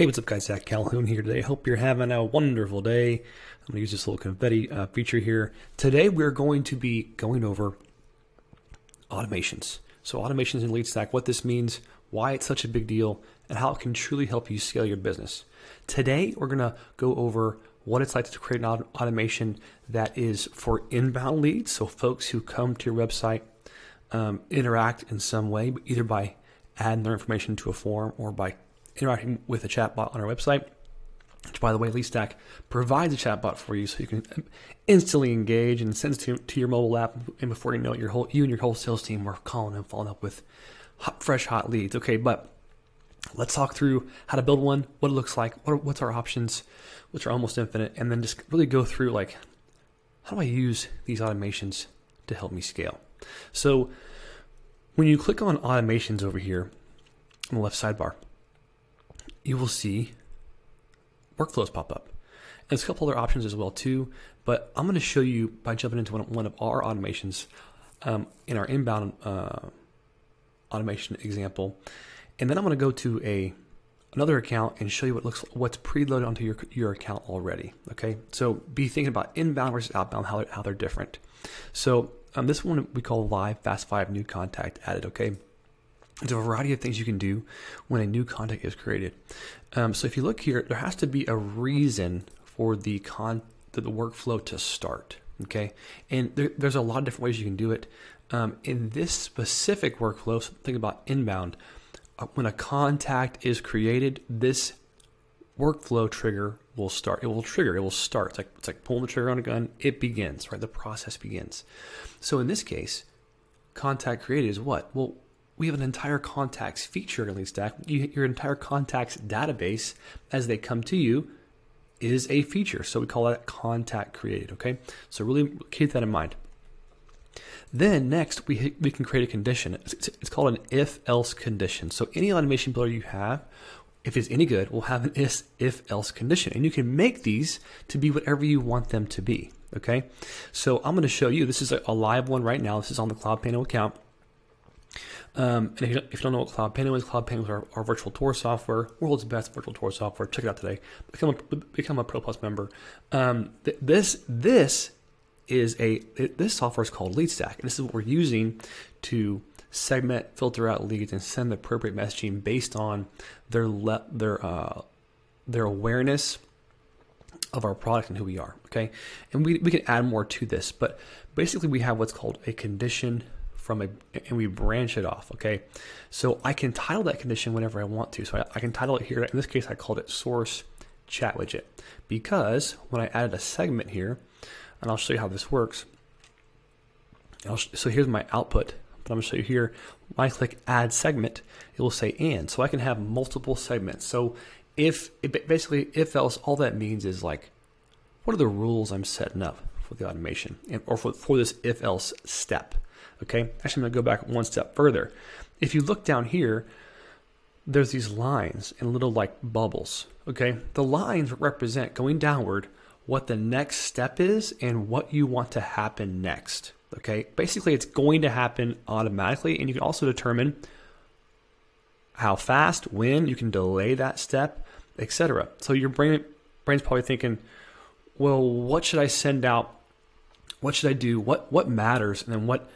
Hey, what's up guys, Zach Calhoun here today. Hope you're having a wonderful day. I'm going to use this little confetti feature here. Today we're going to be going over automations. So automations in LeadStack, what this means, why it's such a big deal, and how it can truly help you scale your business. Today we're going to go over what it's like to create an automation that is for inbound leads, so folks who come to your website interact in some way, either by adding their information to a form or by interacting with a chatbot on our website, which, by the way, LeadStack provides a chatbot for you, so you can instantly engage and send it to your mobile app, and before you know it, you and your whole sales team are calling and following up with fresh, hot leads. Okay, but let's talk through how to build one, what it looks like, what's our options, which are almost infinite, and then just really go through, like, how do I use these automations to help me scale? So when you click on automations over here on the left sidebar, you will see workflows pop up. And there's a couple other options as well too, but I'm going to show you by jumping into one of our automations in our inbound automation example. And then I'm going to go to another account and show you what's preloaded onto your account already. Okay, so be thinking about inbound versus outbound, how they're different. So this one we call live fast 5 new contact added. Okay. There's a variety of things you can do when a new contact is created. So if you look here, there has to be a reason for the workflow to start. Okay, and there's a lot of different ways you can do it. In this specific workflow, so think about inbound. When a contact is created, this workflow trigger will start. It will trigger. It will start. It's like pulling the trigger on a gun. It begins. Right, the process begins. So in this case, contact created is what? Well, we have an entire contacts feature in LeadStack. Your entire contacts database, as they come to you, is a feature. So we call that contact created. Okay, so really keep that in mind. Then next, we can create a condition. It's called an if-else condition. So any automation builder you have, if it's any good, will have an if-else condition, and you can make these to be whatever you want them to be. Okay, so I'm going to show you. This is a live one right now. This is on the CloudPano account. And if you don't know what CloudPano is our virtual tour software, world's best virtual tour software. Check it out today. Become a Pro Plus member. This software is called LeadStack, and this is what we're using to segment, filter out leads, and send the appropriate messaging based on their awareness of our product and who we are. Okay, and we can add more to this, but basically we have what's called a condition and we branch it off. Okay, so I can title that condition whenever I want to. So I can title it here. In this case, I called it source chat widget, because when I added a segment here, and I'll show you how this works. So here's my output, but I'm going to show you here. When I click add segment, it will say and. So I can have multiple segments. So if else, all that means is, like, what are the rules I'm setting up for the automation or for this if else step? Okay, actually I'm going to go back one step further. If you look down here, there's these lines and little, like, bubbles. Okay, the lines represent, going downward, what the next step is and what you want to happen next. Okay, basically it's going to happen automatically, and you can also determine how fast, when you can delay that step, etc. So your brain's probably thinking, well, what should I send out? What should I do? What matters, and then what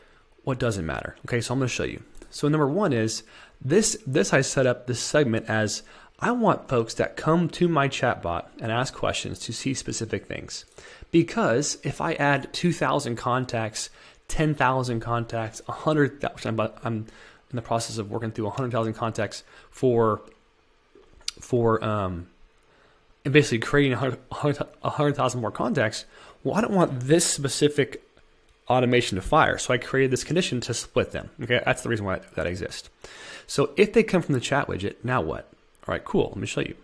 doesn't matter? Okay, so I'm going to show you. So number one is this I set up this segment as I want folks that come to my chatbot and ask questions to see specific things. Because if I add 2,000 contacts, 10,000 contacts, 100,000, I'm in the process of working through 100,000 contacts for and basically creating 100,000 more contacts. Well, I don't want this specific automation to fire, so I created this condition to split them. Okay, that's the reason why that exists. So if they come from the chat widget, now what? All right, cool. Let me show you.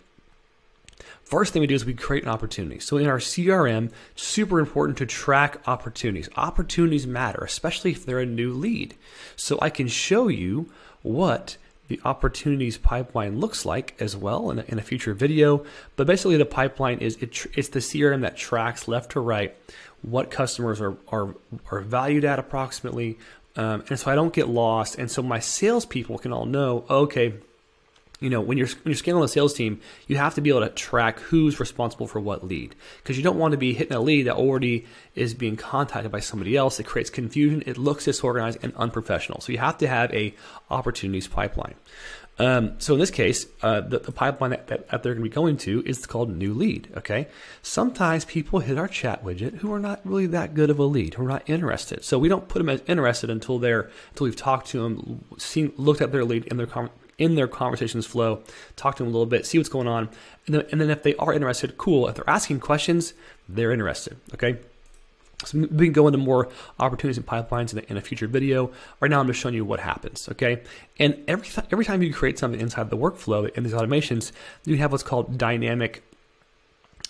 First thing we do is we create an opportunity. So in our CRM, super important to track opportunities. Opportunities matter, especially if they're a new lead. So I can show you what the opportunities pipeline looks like as well in a future video. But basically the pipeline is it's the CRM that tracks left to right what customers are valued at approximately, and so I don't get lost. And so my salespeople can all know, okay, when you're scaling a sales team, you have to be able to track who's responsible for what lead, because you don't want to be hitting a lead that already is being contacted by somebody else. It creates confusion. It looks disorganized and unprofessional. So you have to have a opportunities pipeline. So in this case, the pipeline that they're going to be going to is called new lead. Okay. Sometimes people hit our chat widget who are not really that good of a lead, who are not interested. So we don't put them as interested until we've talked to them, looked at their lead in their conversations flow, talk to them a little bit, see what's going on. And then if they are interested, cool. If they're asking questions, they're interested. Okay. So we can go into more opportunities and pipelines in a future video. Right now, I'm just showing you what happens, okay? And every time you create something inside the workflow in these automations, you have what's called dynamic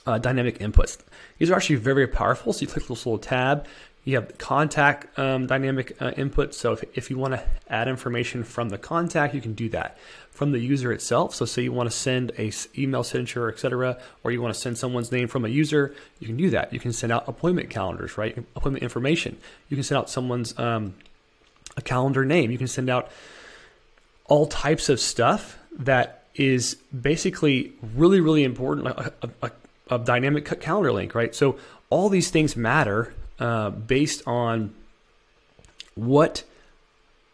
inputs. These are actually very, very powerful. So you click this little tab. You have the contact dynamic input. So if you want to add information from the contact, you can do that. From the user itself, so say you want to send a email signature, etc., or you want to send someone's name from a user, you can do that. You can send out appointment calendars, right? Appointment information. You can send out someone's a calendar name. You can send out all types of stuff that is basically really, really important, like a dynamic calendar link, right? So all these things matter based on what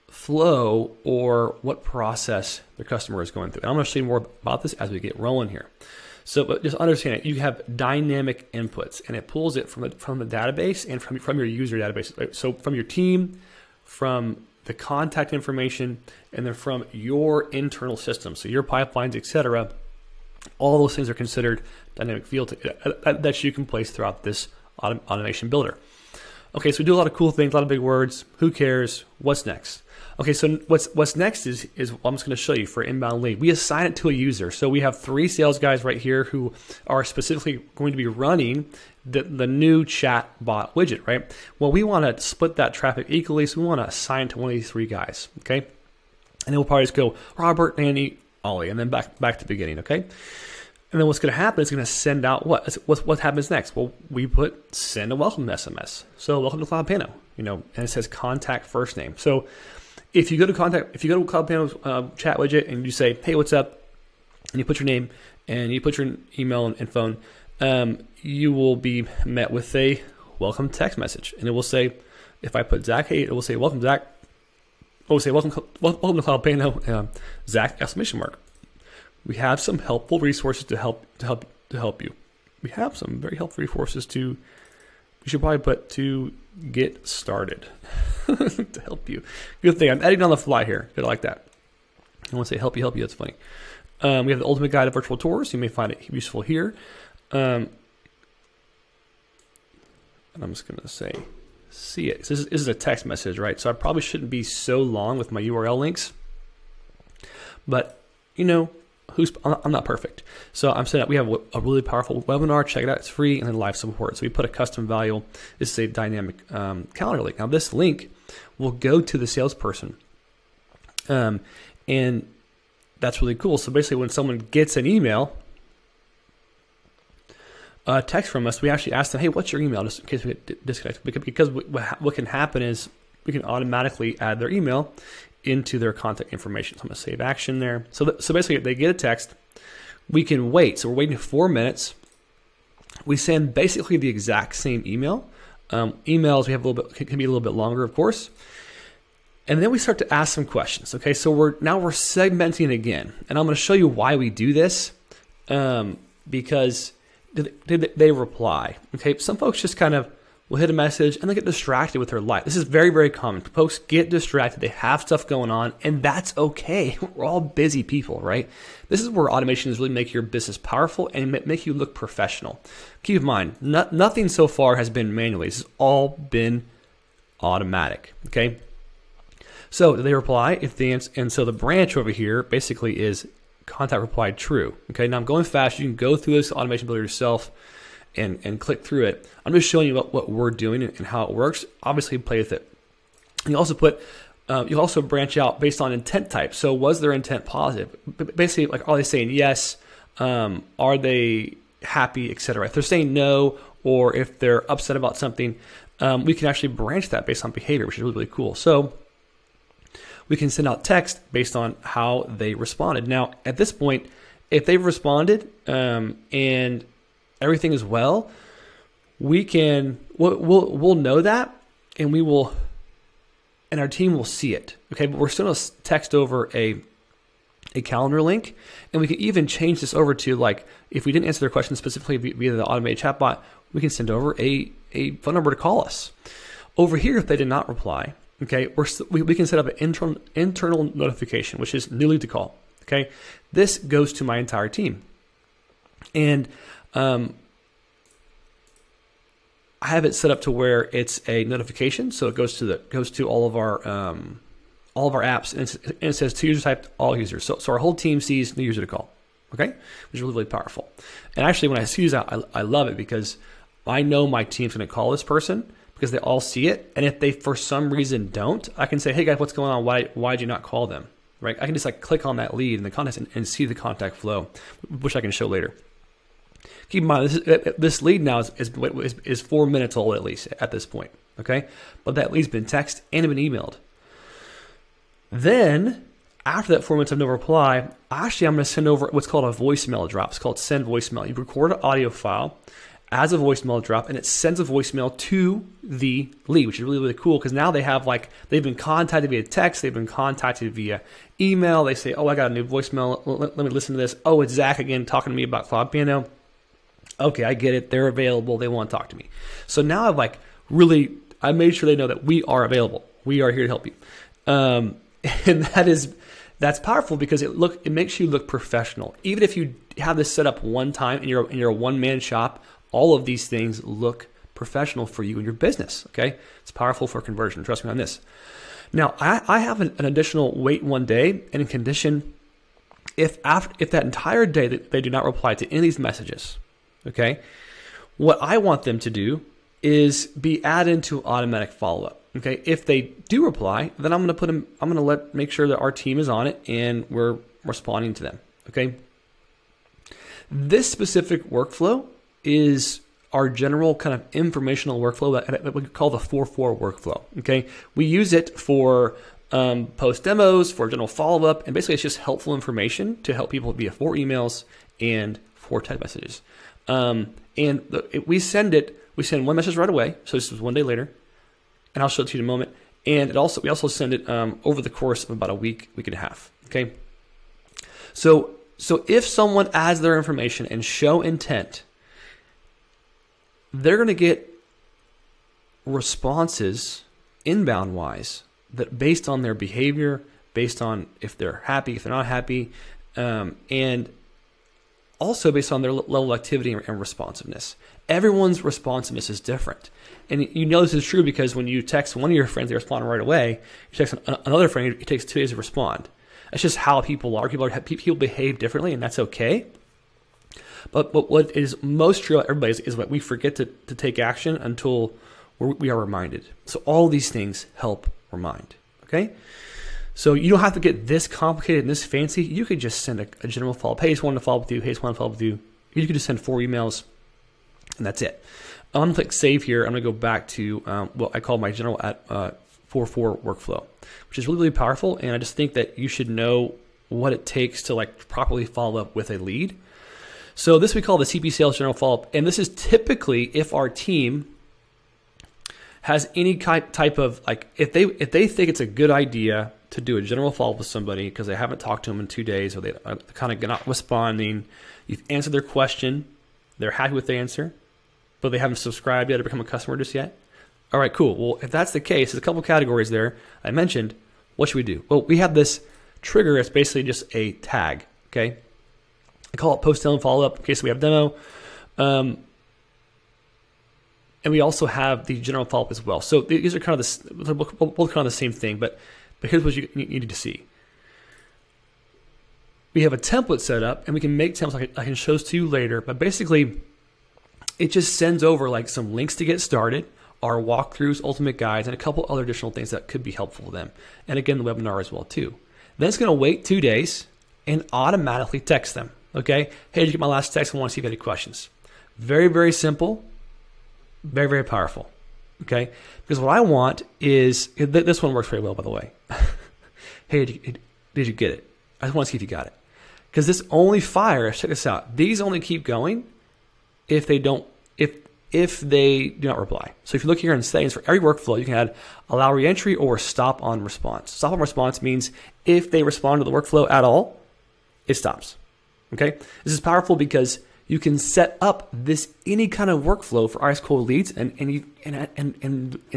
flow or what process the customer is going through. And I'm going to show you more about this as we get rolling here. So, but just understand it. You have dynamic inputs, and it pulls it from the database and from your user database. Right? So from your team, from the contact information, and then from your internal system. So your pipelines, etc. All those things are considered dynamic fields that you can place throughout this automation builder. Okay, so we do a lot of cool things, a lot of big words. Who cares? What's next? Okay, so what's next is I'm just going to show you for inbound lead. We assign it to a user. So we have 3 sales guys right here who are specifically going to be running the new chat bot widget, right? Well, we want to split that traffic equally, so we want to assign it to one of these 3 guys, okay? And then we'll probably just go Robert, Andy, Ollie, and then back to the beginning, okay? And then what's going to happen is going to send out what happens next? Well, we put send a welcome SMS. So welcome to CloudPano, and it says contact first name. So if you go to CloudPano's chat widget and you say, hey, what's up? And you put your name and you put your email and phone, you will be met with a welcome text message. And it will say, if I put Zach, hey, it will say, welcome, Zach. It will say, welcome to CloudPano, Zach, ! We have some helpful resources to help you. We have some very helpful resources we should probably put to get started to help you. Good thing. I'm editing on the fly here. Good, I like that. I want to say help you. That's funny. We have the ultimate guide to virtual tours. You may find it useful here. And I'm just going to say, see it. This is a text message, right? So I probably shouldn't be so long with my URL links. But, I'm not perfect. So I'm saying that we have a really powerful webinar. Check it out. It's free, and then live support. So we put a custom value. This is a dynamic calendar link. Now this link will go to the salesperson. And that's really cool. So basically when someone gets an email, text from us, we actually ask them, hey, what's your email? Just in case we get disconnected. Because what can happen is we can automatically add their email into their contact information. So I'm going to save action there. So basically they get a text. We can wait. So we're waiting 4 minutes. We send basically the exact same email. Emails can be a little bit longer, of course. And then we start to ask some questions. Okay, so we're segmenting again, and I'm going to show you why we do this. Because did they reply? Okay, some folks just kind of will hit a message and they get distracted with their life. This is very, very common. Folks get distracted. They have stuff going on, and that's okay. We're all busy people, right? This is where automations really make your business powerful and make you look professional. Keep in mind, nothing so far has been manually. This has all been automatic, okay? So they reply and so the branch over here basically is contact replied true. Okay, now I'm going fast. You can go through this automation builder yourself and click through it. I'm just showing you what we're doing and how it works. Obviously, play with it. You also branch out based on intent type. So was their intent positive? Basically, like, are they saying yes? Are they happy, etc.? If they're saying no, or if they're upset about something, we can actually branch that based on behavior, which is really, really cool. So we can send out text based on how they responded. Now, at this point, if they've responded and everything is well, we'll know that, and and our team will see it. Okay, but we're still going to text over a calendar link, and we can even change this over to, like, if we didn't answer their question specifically via the automated chatbot, we can send over a phone number to call us. Over here, if they did not reply, okay, we can set up an internal notification, which is new lead to call. Okay, this goes to my entire team, and I have it set up to where it's a notification, so it goes to all of our apps, and it says to user type, all users. So our whole team sees new user to call. Okay, which is really, really powerful. And actually, when I see that, I love it, because I know my team's going to call this person because they all see it. And if they for some reason don't, I can say, hey guys, what's going on? Why did you not call them? Right? I can just like click on that lead in the contacts and see the contact flow, which I can show later. Keep in mind, this lead now is 4 minutes old at least at this point. Okay, but that lead's been texted and been emailed. Then, after that 4 minutes of no reply, actually I'm going to send over what's called a voicemail drop. It's called send voicemail. You record an audio file as a voicemail drop, and it sends a voicemail to the lead, which is really, really cool, because now they've been contacted via text, they've been contacted via email. They say, oh, I got a new voicemail. Let me listen to this. Oh, it's Zach again talking to me about CloudPano. Okay, I get it. They're available. They want to talk to me. So now I made sure they know that we are available. We are here to help you. And that's powerful, because it makes you look professional. Even if you have this set up one time and you're a one-man shop, all of these things look professional for you and your business. Okay, it's powerful for conversion. Trust me on this. Now, I have an additional wait 1 day, and in condition, if that entire day that they do not reply to any of these messages, okay, what I want them to do is be added into automatic follow-up. Okay, if they do reply, then I'm going to make sure that our team is on it and we're responding to them. Okay, this specific workflow is our general kind of informational workflow that we call the 4-4 workflow. Okay, we use it for post demos, for general follow-up, and basically it's just helpful information to help people via 4 emails and 4 text messages. We send one message right away, so this is 1 day later, and I'll show it to you in a moment. And we also send it over the course of about a week and a half. Okay, so if someone adds their information and show intent, they're going to get responses inbound wise that based on their behavior, based on if they're happy, if they're not happy, and also based on their level of activity and responsiveness. Everyone's responsiveness is different. And you know this is true because when you text one of your friends, they respond right away. You text another friend, it takes 2 days to respond. That's just how people are. People behave differently, and that's okay. But what is most true about everybody is that we forget to take action until we are reminded. So all these things help remind. Okay? So you don't have to get this complicated and this fancy. You could just send a general follow-up. Hey, just wanted to follow up with you. Hey, just wanted to follow up with you. You could just send 4 emails, and that's it. I'm going to click Save here. I'm going to go back to what I call my general 4-4 workflow, which is really, really powerful. And I just think that you should know what it takes to properly follow up with a lead. So this we call the CP Sales General Follow-up. And this is typically if our team has any type of, if they think it's a good idea to do a general follow-up with somebody because they haven't talked to them in 2 days, or they are kind of not responding, you've answered their question, they're happy with the answer, but they haven't subscribed yet or become a customer just yet. All right, cool. Well, if that's the case, there's a couple categories there I mentioned. What should we do? Well, we have this trigger. It's basically just a tag, okay? I call it post-demo follow-up in case we have demo. And we also have the general follow-up as well. So these are kind of both kind of the same thing, but here's what you need to see. We have a template set up, and we can make templates. I can show this to you later, but basically it just sends over some links to get started, our walkthroughs, ultimate guides, and a couple other additional things that could be helpful to them. And again, the webinar as well too. Then it's going to wait 2 days and automatically text them. Okay, hey, did you get my last text? I want to see if you have any questions. Very, very simple, very, very powerful. Okay, because what I want is, this one works very well, by the way. hey, did you get it? I just want to see if you got it. Because this only fires, check this out, these only keep going if they do not reply. So if you look here in settings for every workflow, you can add allow reentry or stop on response. Stop on response means if they respond to the workflow at all, it stops. Okay? This is powerful because you can set up this any kind of workflow for ice cold leads and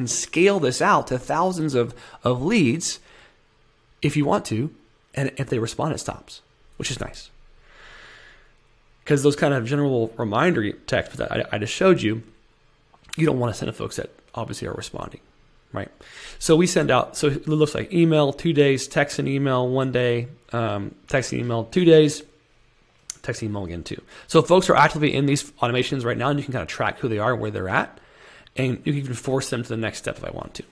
scale this out to thousands of leads if you want to, and if they respond, it stops, which is nice. Because those kind of general reminder texts that I just showed you, you don't want to send to folks that obviously are responding, right? So we send out, so it looks like email 2 days, text and email 1 day, text and email 2 days, text and email again 2. So folks are actively in these automations right now, and you can kind of track who they are and where they're at, and you can even force them to the next step if I want to.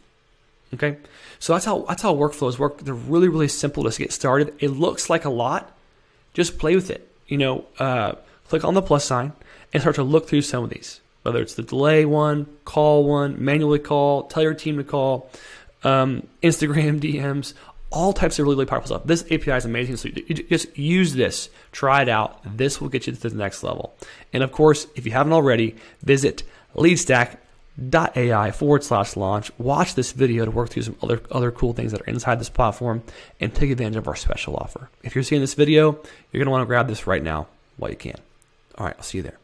Okay, so that's how workflows work. They're really, really simple to get started. It looks like a lot. Just play with it. Click on the plus sign and start to look through some of these. Whether it's the delay one, call one, manually call, tell your team to call, Instagram DMs, all types of really, really powerful stuff. This API is amazing. So you just use this, try it out. This will get you to the next level. And of course, if you haven't already, visit leadstack.ai/launch. Watch this video to work through some other cool things that are inside this platform and take advantage of our special offer. If you're seeing this video, you're going to want to grab this right now while you can. All right, I'll see you there.